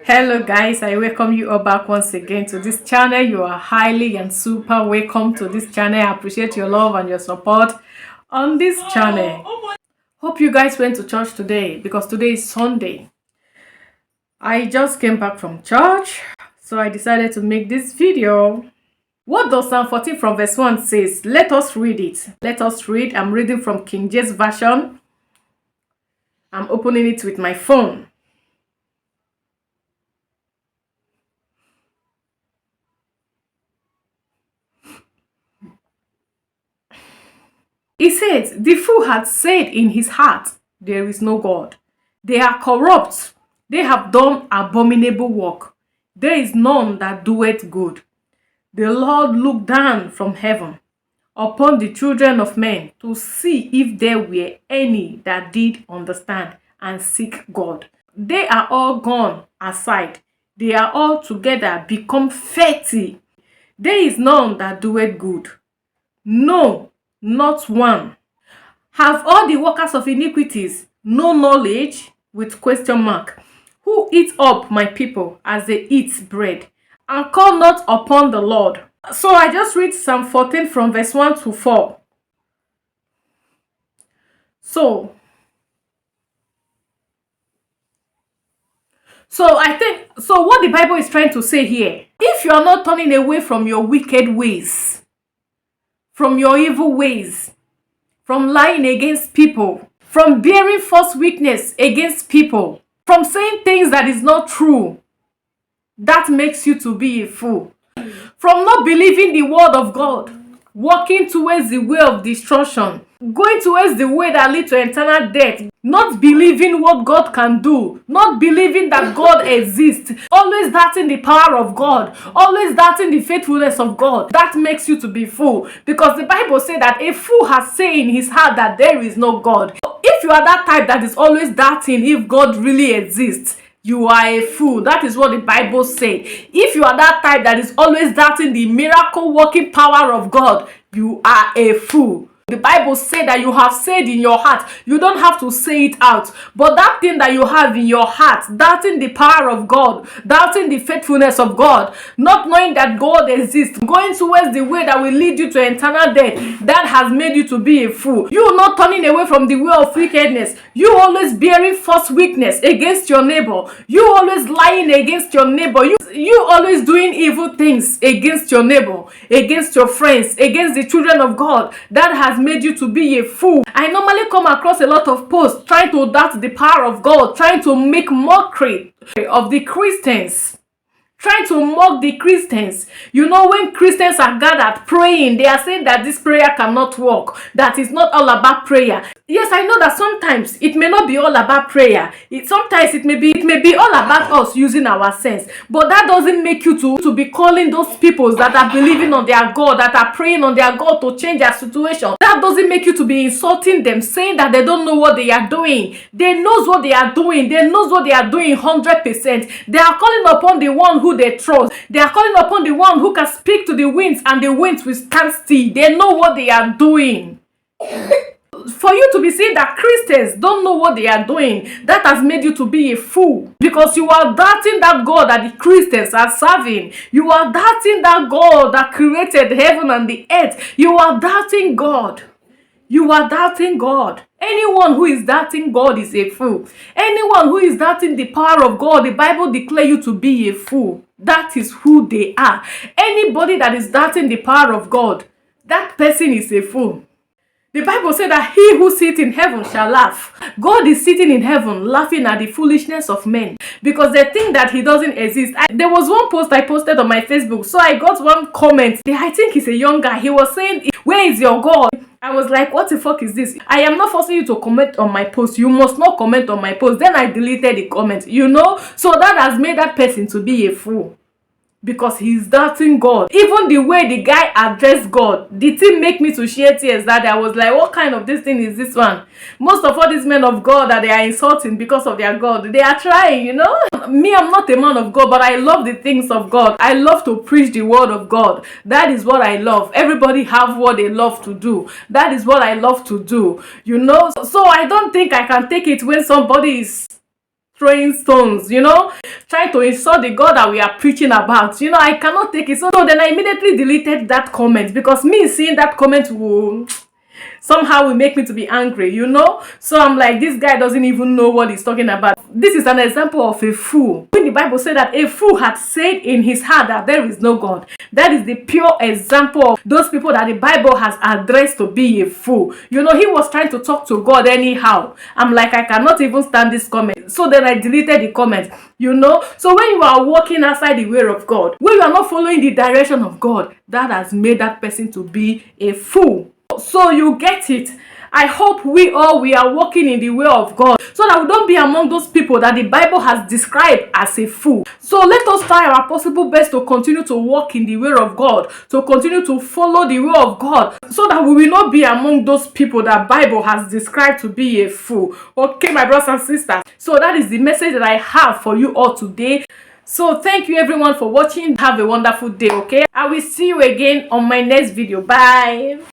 Hello guys, I welcome you all back once again to this channel. You are highly and super welcome to this channel. I appreciate your love and your support on this channel. Hope you guys went to church today because today is Sunday. I just came back from church, so I decided to make this video. What does Psalm 14 from verse 1 says? Let us read it. Let us read. I'm reading from King James Version. I'm opening it with my phone. He says, the fool had said in his heart, there is no God. They are corrupt. They have done abominable work. There is none that doeth good. The Lord looked down from heaven upon the children of men to see if there were any that did understand and seek God. They are all gone aside. They are all together become filthy. There is none that doeth good. No, not one. Have all the workers of iniquities no knowledge? With question mark. Who eat up my people as they eat bread, and call not upon the Lord? So I just read Psalm 14 from verse 1 to 4. So what the Bible is trying to say here, if you are not turning away from your wicked ways, from your evil ways, from lying against people, from bearing false witness against people, from saying things that is not true, that makes you to be a fool. From not believing the word of God, walking towards the way of destruction, going towards the way that leads to eternal death, not believing what God can do, not believing that God exists, always doubting the power of God, always doubting the faithfulness of God, that makes you to be fool. Because the Bible says that a fool has said in his heart that there is no God. If you are that type that is always doubting if God really exists, you are a fool. That is what the Bible says. If you are that type that is always doubting the miracle working power of God, you are a fool. The Bible says that you have said in your heart. You don't have to say it out. But that thing that you have in your heart, doubting the power of God, doubting the faithfulness of God, not knowing that God exists, going towards the way that will lead you to eternal death, that has made you to be a fool. You not turning away from the way of wickedness. You always bearing false witness against your neighbor. You always lying against your neighbor. You always doing evil things against your neighbor, against your friends, against the children of God. That has made you to be a fool. I normally come across a lot of posts trying to doubt the power of God, trying to make mockery of the Christians, trying to mock the Christians. You know, when Christians are gathered praying, they are saying that this prayer cannot work, that it's not all about prayer. Yes, I know that sometimes it may not be all about prayer. Sometimes it may be all about us using our sense. But that doesn't make you to be calling those people that are believing on their God, that are praying on their God to change their situation. That doesn't make you to be insulting them, saying that they don't know what they are doing. They knows what they are doing. They knows what they are doing 100%. They are calling upon the one who they trust. They are calling upon the one who can speak to the winds and the winds will stand still. They know what they are doing. For you to be saying that Christians don't know what they are doing, that has made you to be a fool. Because you are doubting that God that the Christians are serving. You are doubting that God that created heaven and the earth. You are doubting God. You are doubting God. Anyone who is doubting God is a fool. Anyone who is doubting the power of God, the Bible declares you to be a fool. That is who they are. Anybody that is doubting the power of God, that person is a fool. The Bible said that he who sits in heaven shall laugh. God is sitting in heaven laughing at the foolishness of men because they think that he doesn't exist. There was one post I posted on my Facebook. So I got one comment. I think he's a young guy. He was saying, where is your God? I was like, what the fuck is this? I am not forcing you to comment on my post. You must not comment on my post. Then I deleted the comment, you know. So that has made that person to be a fool. Because he's doubting God. Even the way the guy addressed God, the thing make me to shed tears. That I was like, what kind of this thing is this one? Most of all these men of God that they are insulting because of their God, they are trying, you know. Me, I'm not a man of God, but I love the things of God. I love to preach the word of God. That is what I love. Everybody have what they love to do. That is what I love to do, you know. So I don't think I can take it when somebody is throwing stones, trying to insult the God that we are preaching about. I cannot take it. So then I immediately deleted that comment, because me seeing that comment will make me to be angry. So I'm like, this guy doesn't even know what he's talking about. This is an example of a fool. When the Bible said that a fool had said in his heart that there is no God, that is the pure example of those people that the Bible has addressed to be a fool. He was trying to talk to God anyhow. I'm like, I cannot even stand this comment. So then I deleted the comment. So when you are walking outside the way of God, when you are not following the direction of God, that has made that person to be a fool. So you get it. I hope we are walking in the way of God, so that we don't be among those people that the Bible has described as a fool. So let us try our possible best to continue to walk in the way of God, to continue to follow the way of God, so that we will not be among those people that Bible has described to be a fool. Okay, my brothers and sisters. So that is the message that I have for you all today. So thank you everyone for watching. Have a wonderful day, okay? I will see you again on my next video. Bye.